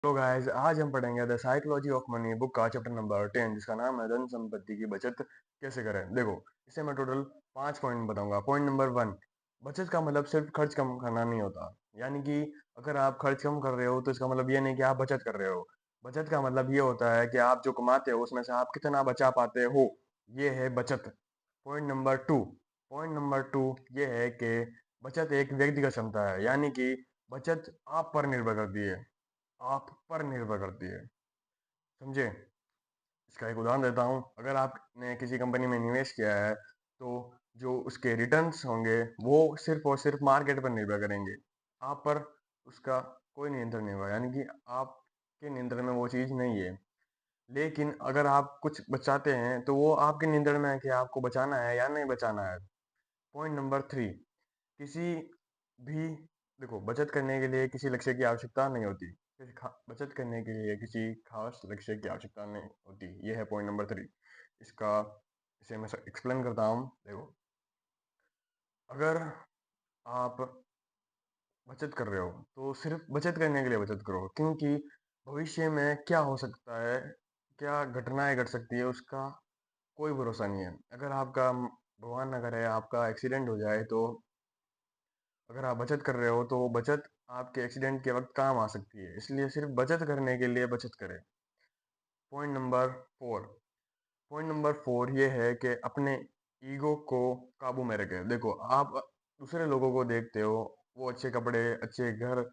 तो गाइस आज हम पढ़ेंगे the psychology of money book का चैप्टर नंबर 10 जिसका नाम है धन संपत्ति की बचत कैसे करें। देखो, इसे मैं टोटल 5 पॉइंट बताऊंगा। पॉइंट नंबर 1, बचत का मतलब सिर्फ खर्च कम करना नहीं होता। यानी कि अगर आप खर्च कम कर रहे हो तो इसका मतलब ये नहीं कि आप बचत कर रहे हो। बचत का मतलब ये होता है कि आप जो कमाते हो उसमें से आप कितना बचा पाते हो, ये है बचत। पॉइंट नंबर टू ये है कि बचत एक व्यक्तिगत क्षमता है। यानी कि बचत आप पर निर्भर करती है, आप पर निर्भर करती है। समझे? इसका एक उदाहरण देता हूँ। अगर आपने किसी कंपनी में निवेश किया है तो जो उसके रिटर्न्स होंगे वो सिर्फ और सिर्फ मार्केट पर निर्भर करेंगे। आप पर उसका कोई नियंत्रण नहीं होगा, यानी कि आपके नियंत्रण में वो चीज़ नहीं है। लेकिन अगर आप कुछ बचाते हैं तो वो आपके नियंत्रण में है कि आपको बचाना है या नहीं बचाना है। पॉइंट नंबर 3, किसी भी देखो, बचत करने के लिए किसी लक्ष्य की आवश्यकता नहीं होती। बचत करने के लिए किसी खास लक्ष्य की आवश्यकता नहीं होती। ये है पॉइंट नंबर 3। इसका इसे मैं एक्सप्लेन करता हूँ। देखो, अगर आप बचत कर रहे हो तो सिर्फ बचत करने के लिए बचत करो, क्योंकि भविष्य में क्या हो सकता है, क्या घटनाएं घट सकती है, उसका कोई भरोसा नहीं है। अगर आपका भगवान ना करे आपका एक्सीडेंट हो जाए तो अगर आप बचत कर रहे हो तो वो बचत आपके एक्सीडेंट के वक्त काम आ सकती है। इसलिए सिर्फ बचत करने के लिए बचत करें। पॉइंट नंबर 4 पॉइंट नंबर 4 ये है कि अपने ईगो को काबू में रखें। देखो, आप दूसरे लोगों को देखते हो, वो अच्छे कपड़े, अच्छे घर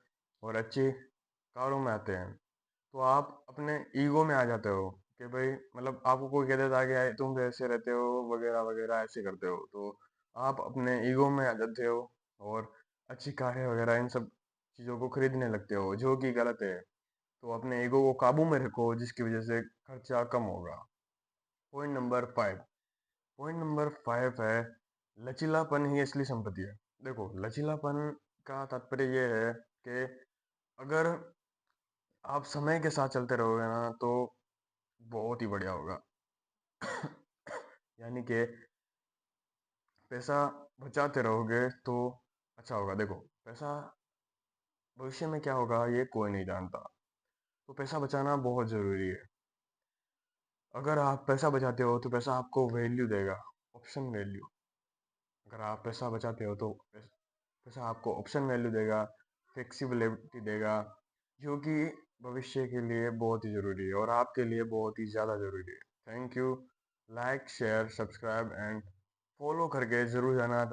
और अच्छे कारों में आते हैं, तो आप अपने ईगो में आ जाते हो कि भाई, मतलब आपको कोई कह देता है कि तुम तो ऐसे रहते हो वगैरह वगैरह, ऐसे करते हो, तो आप अपने ईगो में आ जाते हो और अच्छी कारें वगैरह इन सब चीज़ों को खरीदने लगते हो, जो कि गलत है। तो अपने ईगो को काबू में रखो जिसकी वजह से खर्चा कम होगा। पॉइंट नंबर 5 पॉइंट नंबर 5 है लचीलापन ही असली संपत्ति है। देखो, लचीलापन का तात्पर्य ये है कि अगर आप समय के साथ चलते रहोगे ना तो बहुत ही बढ़िया होगा। यानी कि पैसा बचाते रहोगे तो अच्छा होगा। देखो, पैसा भविष्य में क्या होगा ये कोई नहीं जानता, तो पैसा बचाना बहुत ज़रूरी है। अगर आप पैसा बचाते हो तो पैसा आपको वैल्यू देगा, ऑप्शन वैल्यू। अगर आप पैसा बचाते हो तो पैसा आपको ऑप्शन वैल्यू देगा, फ्लेक्सिबिलिटी देगा, जो कि भविष्य के लिए बहुत ही ज़रूरी है और आपके लिए बहुत ही ज़्यादा ज़रूरी है। Thank you. Like share subscribe and follow करके ज़रूर जाना।